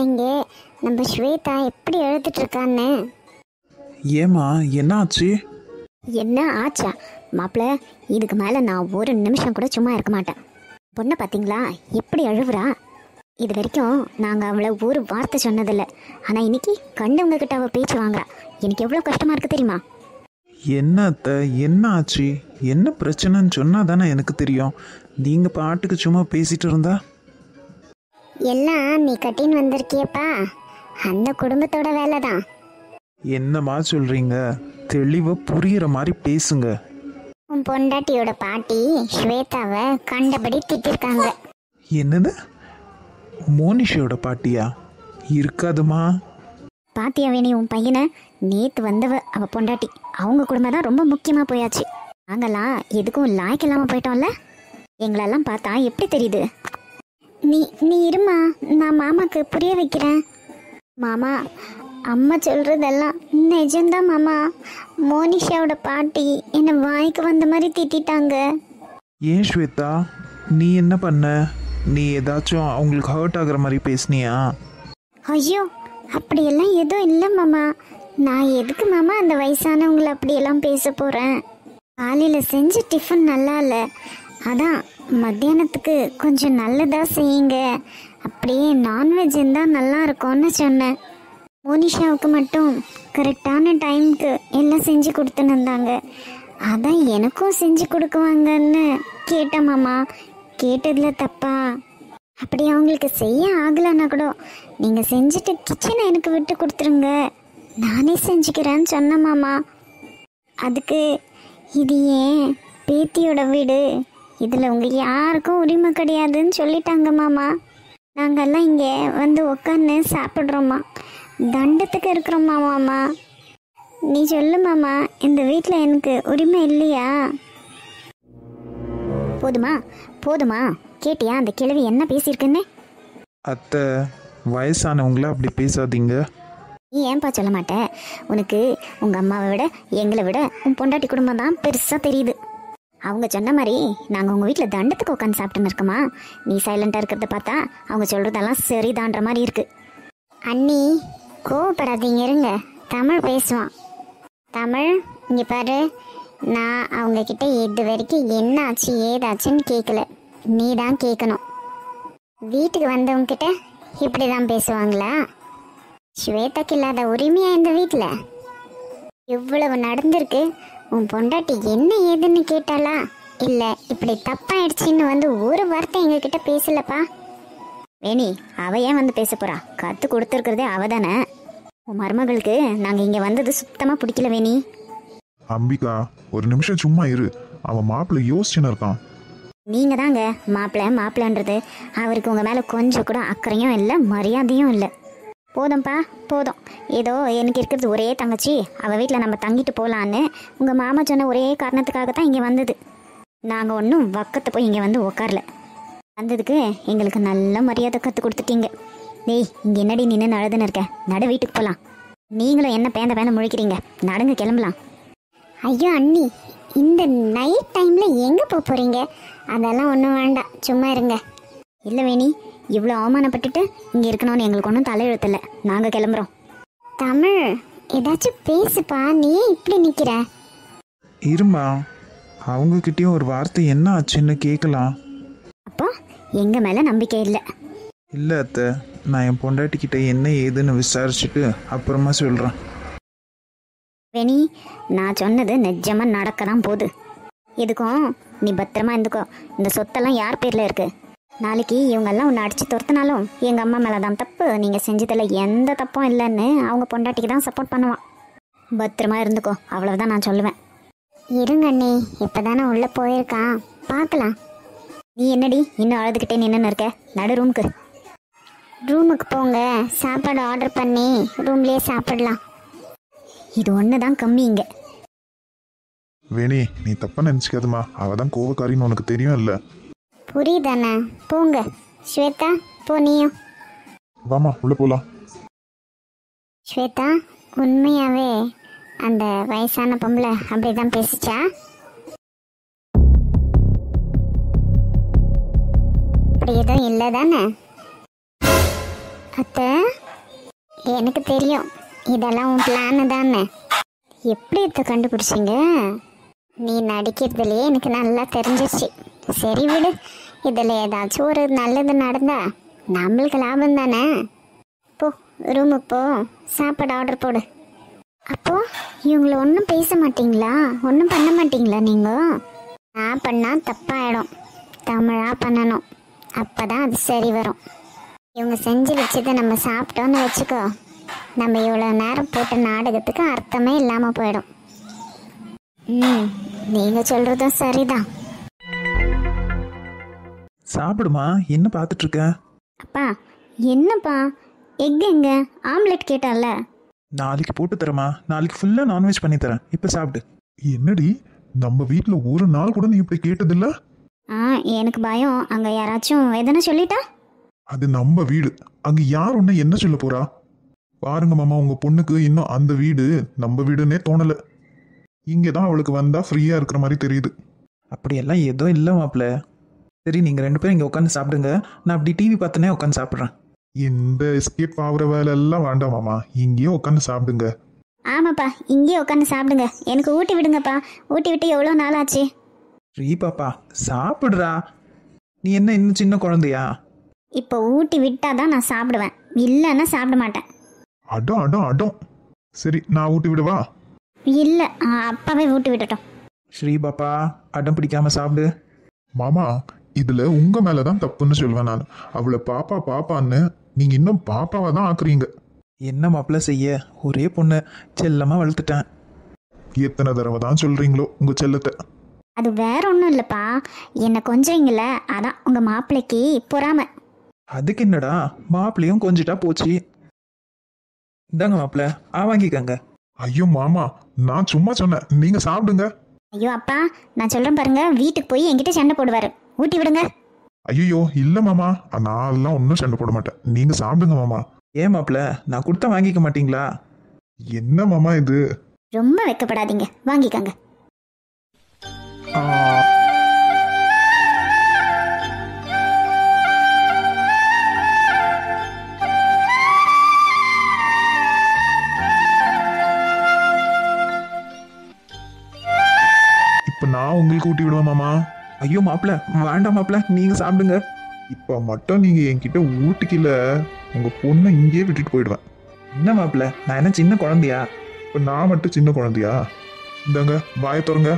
இங்க நம்ம ஸ்வேதா எப்படி எழுதிட்டு இருக்கான்னு. ஏமா என்ன ஆச்சு? என்ன ஆச்சா மாப்பிள்ள? இதுக்கு மேல நான் ஒரு நிமிஷம் கூட சும்மா இருக்க மாட்டேன். பொண்ணை பார்த்தீங்களா எப்படி அழுவுறா? இது வரைக்கும் நாங்கள் அவளை ஒரு வார்த்தை சொன்னதில்லை. ஆனால் இன்னைக்கு கண்டவங்க கிட்ட அவள் பேச்சு வாங்குறா. எனக்கு எவ்வளோ கஷ்டமா இருக்கு தெரியுமா? என்ன அத்தை, என்ன ஆச்சு? என்ன பிரச்சனைன்னு சொன்னா தானே எனக்கு தெரியும். நீங்க பாட்டுக்கு சும்மா பேசிட்டு இருந்தா. எல்லாம் நீ கட்டின்னு வந்திருக்கியப்பா, அந்த குடும்பத்தோட வேலை தான். என்னமா சொல்றீங்க? தெளிவா புரியுற மாதிரி பேசுங்க. உன் பொண்டாட்டியோட பாட்டி ஸ்வேதாவை கண்டபடி திட்டிருக்காங்க. என்னது? மோனிஷோட பாட்டியா? இருக்காதுமா. பாத்தியா வேணி உன் பையனை? நேத்து வந்தவ அவ பொண்டாட்டி. அவங்க குடும்பம் தான் ரொம்ப முக்கியமா போயாச்சு. நாங்கெல்லாம் எதுக்கும் லாய்க்கு இல்லாம போயிட்டோம்ல. எங்களெல்லாம் பார்த்தா எப்படி தெரியுது? நீ நீ இருமா, நான் மாமாக்கு புரிய வைக்கிறேன். மாமா, அம்மா சொல்றதெல்லாம் நிஜம்தான் மாமா. மோனிஷாவோட பாட்டி என்னை வாய்க்கு வந்த மாதிரி திட்டாங்க. ஏன் ஸ்வேதா, நீ என்ன பண்ண? நீ ஏதாச்சும் அவங்களுக்கு ஹர்ட் ஆகுற மாதிரி பேசுனியா? ஐயோ, அப்படியெல்லாம் எதுவும் இல்லை மாமா. நான் எதுக்கு மாமா அந்த வயசானவங்களை அப்படியெல்லாம் பேச போகிறேன்? காலையில் செஞ்ச டிஃபன் நல்லா இல்லை, அதான் மத்தியானத்துக்கு கொஞ்சம் நல்லதாக செய்யுங்க, அப்படியே நான்வெஜ் இருந்தால் நல்லா இருக்கும்னு சொன்னேன். மோனிஷாவுக்கு மட்டும் கரெக்டான டைமுக்கு எல்லாம் செஞ்சு கொடுத்துன்னு இருந்தாங்க. அதான் எனக்கும் செஞ்சு கொடுக்குவாங்கன்னு கேட்டேன் மாமா. கேட்டதில் தப்பா? அப்படி அவங்களுக்கு செய்ய ஆகலைன்னா கூட நீங்கள் செஞ்சுட்டு கிச்சனை எனக்கு விட்டு கொடுத்துருங்க, நானே செஞ்சுக்கிறேன்னு சொன்னேன் மாமா. அதுக்கு இது ஏன் பேத்தியோட வீடு, இதில் உங்கள் யாருக்கும் உரிமை கிடையாதுன்னு சொல்லிட்டாங்க மாமா. நாங்கள்லாம் இங்கே வந்து உட்காந்து சாப்பிட்றோம்மா, தண்டத்துக்கு இருக்கிறோம்மா மாமா. நீ சொல்லு மாமா, இந்த வீட்டில் எனக்கு உரிமை இல்லையா? போதுமா போதுமா, கேட்டியா அந்த கிழவி என்ன பேசியிருக்குன்னு? அத்தை, வயசானவங்கள அப்படி பேசாதீங்க. நீ ஏன்பா சொல்ல மாட்டேன்? உனக்கு உங்கள் அம்மாவை விட எங்களை விட உன் பொண்டாட்டி குடும்பம் தான் பெருசாக தெரியுது. அவங்க சொன்ன மாதிரி நாங்கள் உங்கள் வீட்டில் தண்டத்துக்கு உட்காந்து சாப்பிட்டுன்னு இருக்கோமா? நீ சைலண்டாக இருக்கிறத பார்த்தா அவங்க சொல்கிறதெல்லாம் சரிதான்ற மாதிரி இருக்கு. அண்ணி கோவப்படாதீங்க, இருங்க, தமிழ் பேசுவான். தமிழ், இங்கே பாரு, நான் அவங்கக்கிட்ட இது வரைக்கும் என்ன ஆச்சு ஏதாச்சுன்னு கேட்கல, நீ தான் கேட்கணும். வீட்டுக்கு வந்தவங்கக்கிட்ட இப்படி தான் பேசுவாங்களா? ஸ்வேதாக்கு இல்லாத உரிமையா இந்த வீட்டில்? இவ்வளவு நடந்திருக்கு, உன் பொண்டாட்டி என்ன ஏதுன்னு கேட்டாளா? இல்லை இப்படி தப்பாயிடுச்சின்னு வந்து ஒரு வார்த்தை எங்ககிட்ட பேசலப்பா. வேணி, அவ ஏன் வந்து பேச போறா? கற்று கொடுத்துருக்கிறதே அவ தானே. உன் மருமகளுக்கு நாங்கள் இங்கே வந்தது சுத்தமாக பிடிக்கல வேணி. அம்பிகா, ஒரு நிமிஷம் சும்மா இரு. அவன் மாப்பிள்ளை யோசிச்சுன்னு இருக்கான். நீங்கள் தாங்க மாப்பிள்ளைன்றது. அவருக்கு உங்கள் மேலே கொஞ்சம் கூட அக்கறையும் இல்லை, மரியாதையும் இல்லை. போதும்ப்பா போதும். ஏதோ எனக்கு இருக்கிறது ஒரே தங்கச்சி, அவள் வீட்டில் நம்ம தங்கிட்டு போகலான்னு உங்கள் மாமா சொன்ன ஒரே காரணத்துக்காக தான் இங்கே வந்தது. நாங்கள் ஒன்றும் வக்கத்தை போய் இங்கே வந்து உக்காரல. வந்ததுக்கு எங்களுக்கு நல்ல மரியாதை கற்றுக் கொடுத்துட்டீங்க. டேய், இங்கே என்னடி நின்று அழுதுன்னு இருக்க? நடு வீட்டுக்கு போகலாம். நீங்களும் என்ன பேந்த முழிக்கிறீங்க? நடங்க, கிளம்பலாம். ஐயோ அண்ணி, இந்த நைட் டைமில் எங்கே போக போகிறீங்க? அதெல்லாம் ஒன்றும் வேண்டாம், சும்மா இருங்க. இல்லை வேணி, இவ்வளோ அவமானப்பட்டுட்டு இங்கே இருக்கணும்னு எங்களுக்கு ஒன்றும் தலையெழுத்தில்லை. நாங்கள் கிளம்புறோம். தமிழ், ஏதாச்சும் பேசுப்பா, நீ இப்படி நிற்கிற? இருமா, அவங்கக்கிட்டேயும் ஒரு வார்த்தை என்ன ஆச்சுன்னு கேட்கலாம். அப்போ எங்கள் மேலே நம்பிக்கை இல்லை? இல்லை அத்தை, நான் என் பொண்டாட்டிக்கிட்ட என்ன ஏதுன்னு விசாரிச்சுட்டு அப்புறமா சொல்கிறேன். வேணி, நான் சொன்னது நிஜமாக நடக்க தான் போகுது. எதுக்கும் நீ பத்திரமா இருந்துக்கோ. இந்த சொத்தெல்லாம் யார் பேரில் இருக்குது? நாளைக்கு இவங்கெல்லாம் உன்னை அடித்து துரத்தினாலும் எங்கள் அம்மா மேலே தான் தப்பு, நீங்கள் செஞ்சதில் எந்த தப்பும் இல்லைன்னு அவங்க பொண்டாட்டிக்கு தான் சப்போர்ட் பண்ணுவான். பத்திரமா இருந்துக்கோ, அவ்வளோதான் நான் சொல்லுவேன். இருங்க அண்ணி, இப்போ தானே உள்ளே போயிருக்கான், பார்க்கலாம். நீ என்னடி இன்னும் அழுதுகிட்டே நின்றுன்னு இருக்க? நடு ரூமுக்கு. ரூமுக்கு போங்க, சாப்பாடு ஆர்டர் பண்ணி ரூம்லேயே சாப்பிடலாம். இது ஒன்று தான் கம்மி இங்கே. வேணி, நீ தப்பா நினைச்சுக்காதமா. அவதான் கோவக்காரின்னு உனக்கு தெரியும் இல்ல? புரியுதானே? போங்க. ஸ்வேதா, போ நீயும். வாமா, உள்ள போலாம். ஸ்வேதா, உண்மையாவே அந்த வயசான பொம்பளை அப்படிதான் பேசிச்சா? அப்படி எதுவும் இல்லை தானே? அத்தை, எனக்கு தெரியும் இதெல்லாம் உன் பிளானு தானே. எப்படி இதை கண்டுபிடிச்சிங்க? நீ நடிக்கிறதுலையே எனக்கு நல்லா தெரிஞ்சிருச்சு. சரி விடு, இதில் ஏதாச்சும் ஒரு நல்லது நடந்தா நம்மளுக்கு லாபம் தானே. போ, ரூமுக்கு போ, சாப்பாடு ஆர்டர் போடு. அப்போது இவங்கள ஒன்றும் பேச மாட்டிங்களா? ஒன்றும் பண்ண மாட்டிங்களா நீங்கள்? நான் பண்ணால் தப்பாயிடும். தமிழாக பண்ணணும், அப்போ தான் அது சரி வரும். இவங்க செஞ்சு வச்சதை நம்ம சாப்பிட்டோன்னு வச்சுக்கோ, நம்ம இவ்வளோ நேரம் போட்ட நாடகத்துக்கு அர்த்தமே இல்லாமல் போயிடும். நீங்கள் சொல்கிறதும் சரிதான். சாப்பிடுமா, என்ன பார்த்துட்டு இருக்க? அப்பா, என்னப்பா எக் எங்க? ஆம்லெட் கேட்டால. நாளைக்கு போட்டு தரமா, நாளைக்கு ஃபுல்லாக நான்வெஜ் பண்ணி தரேன், இப்போ சாப்பிடு. என்னடி, நம்ம வீட்டில் ஒரு நாள் கூட நீ இப்படி கேட்டதில்ல? எனக்கு பயம், அங்கே யாராச்சும் எதனா சொல்லிட்டா? அது நம்ம வீடு, அங்க யார் ஒன்று என்ன சொல்ல போறா? பாருங்க மாமா, உங்க பொண்ணுக்கு இன்னும் அந்த வீடு நம்ம வீடுன்னே தோணல. இங்கே தான் அவளுக்கு வந்தா ஃப்ரீயா இருக்கிற மாதிரி தெரியுது. அப்படியெல்லாம் எதுவும் இல்லை மாப்பிள்ள. சரி, நீங்கள் 2 பேரும் இங்கே உட்காந்து சாப்பிடுங்க, நான் அப்படி டிவி பார்த்துனே உட்காந்து சாப்பிட்றேன். இந்த எஸ்கேப் ஆகுற வேலை எல்லாம் வேண்டாம் மாமா, இங்கேயே உட்காந்து சாப்பிடுங்க. ஆமாப்பா, இங்கேயே உட்காந்து சாப்பிடுங்க. எனக்கு ஊட்டி விடுங்கப்பா. ஊட்டி விட்டு எவ்வளோ நாள் ஆச்சு? ஸ்ரீ பாப்பா, சாப்பிடுறா. நீ என்ன இன்னும் சின்ன குழந்தையா? இப்போ ஊட்டி விட்டாதான் நான் சாப்பிடுவேன், இல்லைன்னா சாப்பிட மாட்டேன். அடம் அடம் அடம். சரி, நான் ஊட்டி விடுவா? இல்லை, அப்பாவே ஊட்டி விட்டுட்டோம். ஸ்ரீ பாப்பா, அடம் பிடிக்காம சாப்பிடு. மாமா, இதுல உங்க மேலதான் தப்புன்னு சொல்லுவேன் நான். அவளை பாப்பா பாப்பான்னு நீங்க இன்னும் பாப்பாவை தான் ஆக்குறீங்க. என்ன மாப்பிள்ள செய்ய, ஒரே பொண்ணு செல்லமாக வளர்த்துட்டேன். எத்தனை தடவை தான் சொல்றீங்களோ உங்க செல்லத்தை. அது வேற ஒன்றும் இல்லைப்பா, என்னை கொஞ்சீங்கள, அதான் உங்கள் மாப்பிள்ளைக்கு பொறாமை. அதுக்கு என்னடா, மாப்பிள்ளையும் கொஞ்சிட்டா போச்சு. இந்தாங்க மாப்பிள்ள, வாங்கிக்கங்க. ஐயோ மாமா, நான் சும்மா சொன்னேன், நீங்க சாப்பிடுங்க. ஐயோ அப்பா, நான் சொல்கிறேன் பாருங்க, வீட்டுக்கு போய் என்கிட்ட சண்டை போடுவார். ஊட்டி விடுங்க. ஐயோ இல்ல மாமா, நான் எல்லாம் ஒன்றும் சண்டை போட மாட்டேன், நீங்க சாப்பிடுங்க மாமா. ஏன் மாப்பிள்ள, நான் கொடுத்தா வாங்கிக்க மாட்டீங்களா? என்ன மாமா இது? ரொம்ப வெக்கப்படாதீங்க, வாங்கிக்கங்க. ஆ, இப்ப நான் உங்களுக்கு ஊட்டி விடுவேன் மாமா. ஐயோ மாப்பிள்ள, வேண்டாம் மாப்பிள்ள, நீங்கள் சாப்பிடுங்க. இப்ப மட்டும் நீங்க என்கிட்ட ஊட்டிக்கல, உங்க பொண்ணை இங்கேயே விட்டுட்டு போயிடுவேன். என்ன மாப்பிள்ள, நான் என்ன சின்ன குழந்தையா? இப்ப நான் மட்டும் சின்ன குழந்தையா? இந்தாங்க, வாயை திறங்க.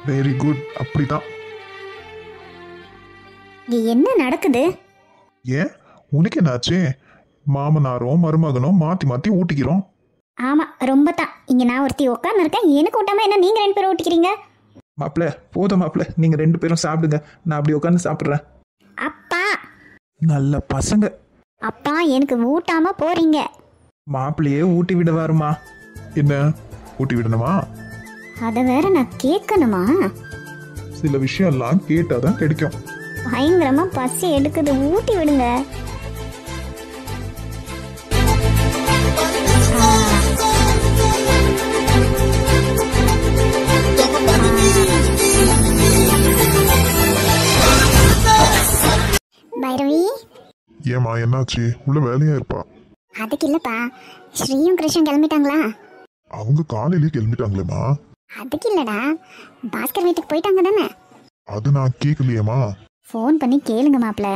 வெரி குட், அப்படிதான். இங்க என்ன நடக்குது? ஏன், உனக்கு என்னாச்சு? மாமனாரும் மருமகனும் மாத்தி மாத்தி ஊட்டிக்கிறோம். ஆமா, ரொம்ப தான். இங்க நான் ஒருத்தி உட்கார்ந்து இருக்கேன், எனக்கு ஊட்டாம என்ன நீங்க 2 பேரும் ஊட்டிக்கிறீங்க? மாப்பிள்ள போதும் மாப்பிள்ள, நீங்கள் 2 பேரும் சாப்பிடுங்க, நான் அப்படி உட்காந்து சாப்பிட்றேன். அப்பா, நல்ல பசங்க. அப்பா எனக்கு ஊட்டாம போறீங்க. மாப்பிள்ளையே ஊட்டி விடுவாருமா. என்ன, ஊட்டி விடணுமா? அதை வேற நான் கேட்கணுமா? சில விஷயம் எல்லாம் கேட்டாதான் கிடைக்கும். பயங்கரமா பசி எடுக்குது, ஊட்டி விடுங்க. பைரவி, ஏமா என்னாச்சு? உள்ள வேலையா இருப்பா? அதுக்கு இல்லப்பா, ஸ்ரீயும் கிருஷ்ணன் கிளம்பிட்டாங்களா? அவங்க காலையிலேயே கிளம்பிட்டாங்களேம்மா. அதுக்கு இல்லடா, பாஸ்கர் வீட்டுக்கு போயிட்டாங்க தானே? அது நான் கேட்கலையேம்மா. ஃபோன் பண்ணி கேளுங்க மாப்பிள்ள.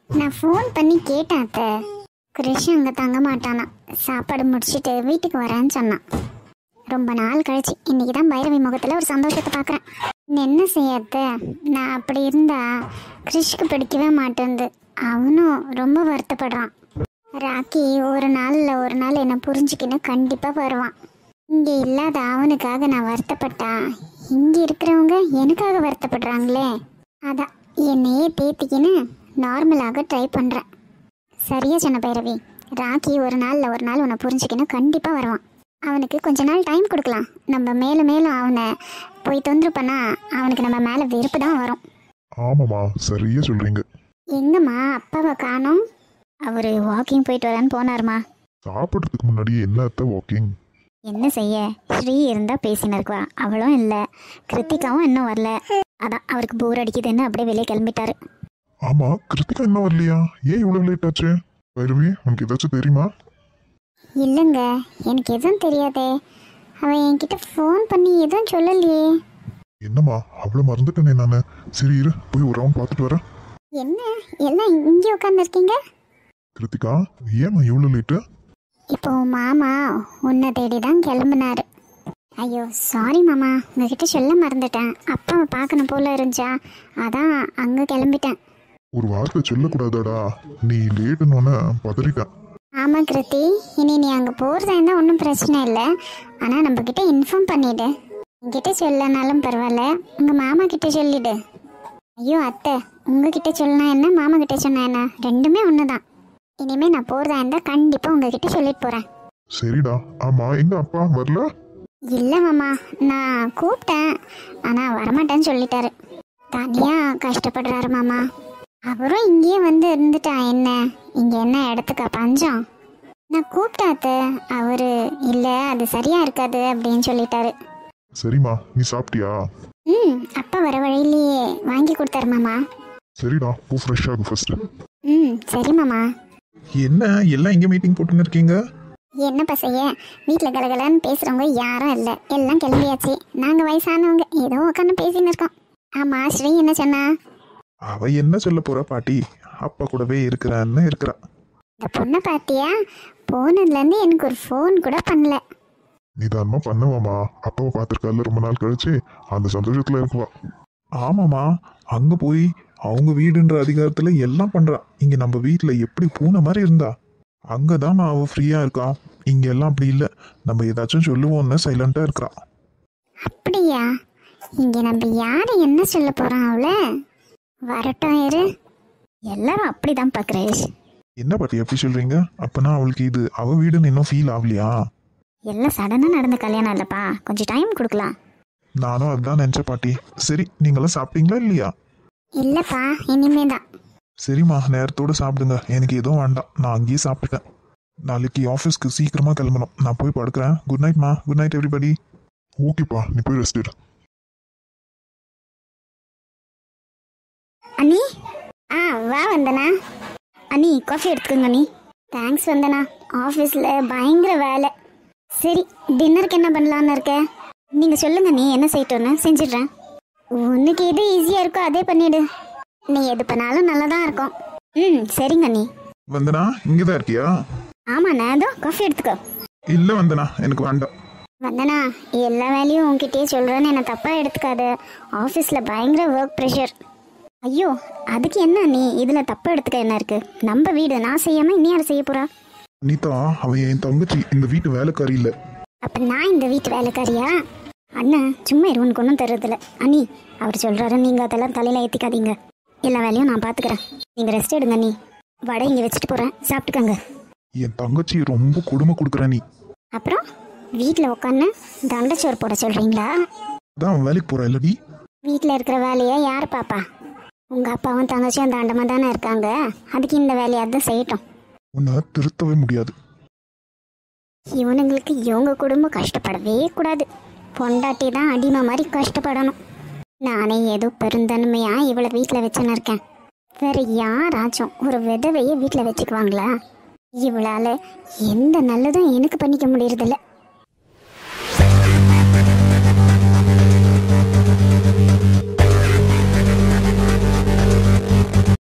நான் ஃபோன் பண்ணி கேட்டேன் அத்தை, கிருஷ்ணன் அங்கே தங்க மாட்டானா, சாப்பாடு முடிச்சுட்டு வீட்டுக்கு வரேன்னு சொன்னான். ரொம்ப நாள் கழிச்சு இன்னைக்கு தான் பைரவி முகத்தில் ஒரு சந்தோஷத்தை பார்க்குறேன். என்ன செய்ய அத்தை, நான் அப்படி இருந்தா கிருஷ்க்கு பிடிக்கவே மாட்டேங்குது. அவனும் ரொம்ப வருத்தப்படுறான். ராக்கி ஒரு நாள் என்னை புரிஞ்சுக்கின்னு கண்டிப்பாக வருவான். இங்கே இல்லாத அவனுக்காக நான் வருத்தப்பட்டா, இங்கே இருக்கிறவங்க எனக்காக வருத்தப்படுறாங்களே. அதான் என்னையே தேத்திக்கின்னு நார்மலாக ட்ரை பண்ணுறேன். சரியா சொன்ன பைரவி, ராக்கி ஒரு நாள் உன்னை புரிஞ்சுக்கின்னு கண்டிப்பாக வருவான். அவனுக்கு கொஞ்ச நாள் டைம் கொடுக்கலாம். நம்ம மேலும் மேலும் அவனை போய் தொந்தரவு பண்ணா அவனுக்கு நம்ம மேலே வெறுப்பு தான் வரும். ஆமாம்மா, சரியா சொல்றீங்க. எங்கம்மா அப்பாவை காணோம்? அவர் வாக்கிங் போயிட்டு வரேன்னு போனாருமா. சாப்பிட்றதுக்கு முன்னாடி என்னத்த வாக்கிங்? என்ன செய்ய, ஸ்ரீ இருந்தால் பேசின்னு இருக்குவா, அவளும் இல்லை, கிருத்திகாவும் இன்னும் வரல. அதான் அவருக்கு போர் அடிக்குதுன்னு அப்படியே வெளியே கிளம்பிட்டாரு. ஆமா, கிருத்திகா இன்னும் வரலையா? ஏன் இவ்வளவு லேட் ஆச்சு? பைரவி, உனக்கு ஏதாச்சும் தெரியுமா? இல்லைங்க, எனக்கு எதுவும் தெரியாதே. அவன் என்கிட்ட ஃபோன் பண்ணி எதுவும் சொல்லலையே. என்னம்மா, அவ்வளவு மறந்துட்டேனே நானு. சரி இரு, போய் ஒரு ரவுண்ட் பார்த்துட்டு வரேன். என்ன எல்லாம் இங்கே உட்காந்துருக்கீங்க? கிருத்திகா, ஏம்மா இவ்வளவு லேட்டு? இப்போ மாமா உன்னை தேடி தான் கிளம்புனாரு. ஐயோ சாரி மாமா, உங்ககிட்ட சொல்ல மறந்துட்டேன். அப்பாவை பார்க்கணும் போல இருந்துச்சா, அதான் அங்கே கிளம்பிட்டேன். ஒரு வார்த்தை சொல்லக்கூடாதாடா? நீ லேட்டுன்னு பதறிட்டேன். ஆமாம் கிருத்தி, இனி நீ அங்கே போகிறதா இருந்தால் ஒன்றும் பிரச்சனை இல்லை. ஆனால் நம்மக்கிட்ட இன்ஃபார்ம் பண்ணிவிடு. என்கிட்ட சொல்லனாலும் பரவாயில்ல, உங்கள் மாமா கிட்ட சொல்லிவிடு. ஐயோ அத்தை, உங்ககிட்ட சொல்லனா என்ன, மாமா கிட்ட சொன்னா என்ன, ரெண்டுமே ஒன்று தான். இனிமேல் நான் போகிறதா இருந்தால் கண்டிப்பாக உங்ககிட்ட சொல்லிட்டு போகிறேன். சரிடா. ஆமா, எங்க அப்பா வரல? இல்லை மாமா, நான் கூப்பிட்டேன், ஆனால் வரமாட்டேன்னு சொல்லிட்டாரு. தனியாக கஷ்டப்படுறாரு மாமா. அவரும் இங்கேயே வந்து இருந்துட்டா என்ன, இங்கே என்ன இடத்துக்கா பஞ்சம்? நான் கூப்பிட்டாத்த, அவரு இல்லை அது சரியாக இருக்காது அப்படின்னு சொல்லிட்டாரு. சரிம்மா, நீ சாப்பிட்டியா? அப்பா வர வழியிலேயே வாங்கி கொடுத்தாரு மாமா. சரிடா, பூ ஃப்ரெஷ் ஆகும் ஃபர்ஸ்ட். சரி மாமா. என்ன எல்லாம் இங்கே மீட்டிங் போட்டுன்னு இருக்கீங்க? என்ன பசைய, வீட்டில் கலகலன்னு பேசுகிறவங்க யாரும் இல்லை, எல்லாம் கிளம்பியாச்சு. நாங்கள் வயசானவங்க ஏதோ உட்காந்து பேசின்னு இருக்கோம். ஆமாம், ஸ்ரீ என்ன சொன்னா? அவ என்ன சொல்ல போறா பாட்டி, அப்பா கூடவே இருக்கிறான்னு இருக்கிறா. இந்த பொண்ணை பார்த்தியா, போனதுலேருந்து எனக்கு ஒரு ஃபோன் கூட பண்ணல. நிதானமா பண்ணுவாமா, அப்பாவை பார்த்துருக்கால ரொம்ப நாள் கழிச்சு, அந்த சந்தோஷத்துல இருக்குவா. ஆமாம்மா, அங்கே போய் அவங்க வீடுன்ற அதிகாரத்தில் எல்லாம் பண்ணுறா. இங்கே நம்ம வீட்டில் எப்படி பூனை மாதிரி இருந்தா, அங்கே தான் அவள் ஃப்ரீயாக இருக்கா. இங்கே எல்லாம் அப்படி இல்லை. நம்ம ஏதாச்சும் சொல்லுவோன்னு சைலண்ட்டாக இருக்கிறா. அப்படியா? இங்கே நம்ம யாரை என்ன சொல்ல போகிறோம் அவளை? வரட்டும் இரு. எல்லாரும் அப்படி தான் பார்க்குறேன். என்ன பாட்டி எப்படி சொல்கிறீங்க? அப்போனா அவளுக்கு இது அவள் வீடுன்னு இன்னும் ஃபீல் ஆகலையா? எல்லாம் சடனாக நடந்த கல்யாணம் இல்லைப்பா, கொஞ்சம் டைம் கொடுக்கலாம். நானும் அதுதான் நினச்சேன் பாட்டி. சரி, நீங்களாம் சாப்பிட்டீங்களா இல்லையா? இல்லைப்பா, இனிமே தான். சரிம்மா, நேரத்தோடு சாப்பிடுங்க. எனக்கு எதுவும் வேண்டாம், நான் அங்கேயே சாப்பிட்டுட்டேன். நாளைக்கு ஆஃபீஸ்க்கு சீக்கிரமாக கிளம்பணும். நான் போய் படுக்கிறேன். குட் நைட்மா. Good night everybody. ஓகேப்பா, நீ போய் ரெஸ்ட் எடு. அண்ணி, வா வந்தனா. அண்ணி காஃபி எடுத்துக்கோங்க அண்ணி. தேங்க்ஸ் வந்தனா, ஆஃபீஸில் பயங்கர வேலை. சரி, டின்னருக்கு என்ன பண்ணலான்னு இருக்க? நீங்கள் சொல்லுங்க நீ என்ன செய்யட்டோன்னு செஞ்சிடுறேன். உனக்கு எது ஈஸியாக இருக்கோ அதே பண்ணிவிடு. நீ எது பண்ணாலும் நல்லா தான் இருக்கும். சரிங்க அண்ணி. வந்தனா, இங்கே தான் இருக்கியா? ஆமாண்ணா, அதோ காஃபி எடுத்துக்கோ. இல்லை வந்தனா, எனக்கு வேண்டாம். வந்தனா, எல்லா வேலையும் உன்கிட்டயே சொல்கிறேன்னு என்னை தப்பாக எடுத்துக்காது. ஆஃபீஸில் பயங்கர ஒர்க் ப்ரெஷர். ஐயோ, அதுக்கு என்ன நீ இதில் தப்பாக எடுத்துக்க என்ன இருக்குது? நம்ம வீடு, நான் செய்யாமல் இன்னும் யார் செய்ய போகிறா? அனிதா, அவன் என் தங்கச்சி, இந்த வீட்டு வேலைக்காரி இல்லை. அப்போ நான் இந்த வீட்டு வேலைக்காரியா? அண்ணா சும்மா இருவனுக்கு ஒன்றும் தர்றதில்ல. அண்ணி, அவர் சொல்கிறாரு, நீங்கள் அதெல்லாம் தலையில் ஏற்றிக்காதீங்க. எல்லா வேலையும் நான் பார்த்துக்கிறேன். நீங்கள் ரெஸ்ட் எடுங்க அண்ணி. வடை இங்கே வச்சுட்டு போகிறேன், சாப்பிட்டுக்கங்க. என் தங்கச்சி ரொம்ப கொடுமை கொடுக்குற நீ. அப்புறம் வீட்டில் உட்காந்து தண்டச்சோறு போட சொல்கிறீங்களா? அதான் அவன் வேலைக்கு போகிறா இல்லடி. வீட்டில் இருக்கிற வேலையை யார் பாப்பா? உங்கள் அப்பாவும் தங்கச்சியும் தண்டமாக தானே இருக்காங்க, அதுக்கு இந்த வேலையாக தான் செய்யட்டும். உன்னை திருத்தவே முடியாது. இவனுங்களுக்கு இவங்க குடும்பம் கஷ்டப்படவே கூடாது. பொண்டாட்டி தான் அடிமை மாதிரி கஷ்டப்படணும். நானே ஏதோ பெருந்தன்மையாக இவளை வீட்டில் வச்சுன்னு இருக்கேன். வேற யாராச்சும் ஒரு விதவையை வீட்டில் வச்சுக்குவாங்களா? இவளால் எந்த நல்லதும் எனக்கு பண்ணிக்க முடியறதில்ல.